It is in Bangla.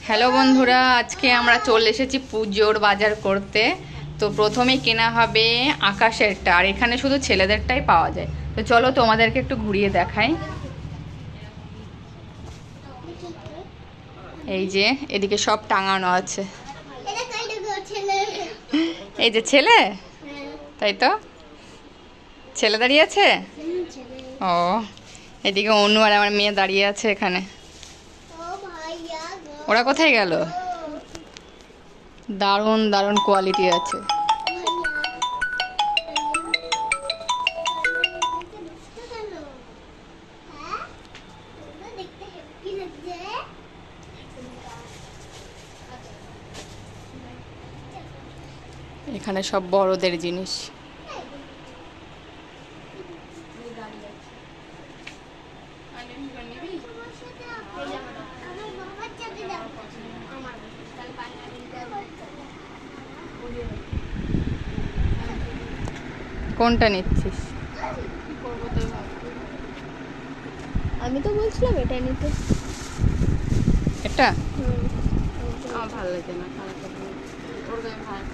হ্যালো বন্ধুরা, আজকে আমরা চলে এসেছি পুজোর বাজার করতে। তো প্রথমেই কেনা হবে আকাশেরটা, আর এখানে শুধু ছেলেদেরটাই পাওয়া যায়। তো চলো তোমাদেরকে একটু ঘুরিয়ে দেখাই। এই যে এদিকে সব টাঙানো আছে। এই যে ছেলে, তাই তো ছেলে দাঁড়িয়ে আছে। ও, এদিকে অনু আর আমার মেয়ে দাঁড়িয়ে আছে এখানে। ওরা কোথায় গেল? দারুণ দারুণ কোয়ালিটি আছে। এখানে সব বড়দের জিনিস। কোনটা নিচ্ছিস? আমি তো বলছিলাম এটা নিতে। এটা আমার ভালো লাগে না, খারাপ লাগে। ওর গায়ে ভালো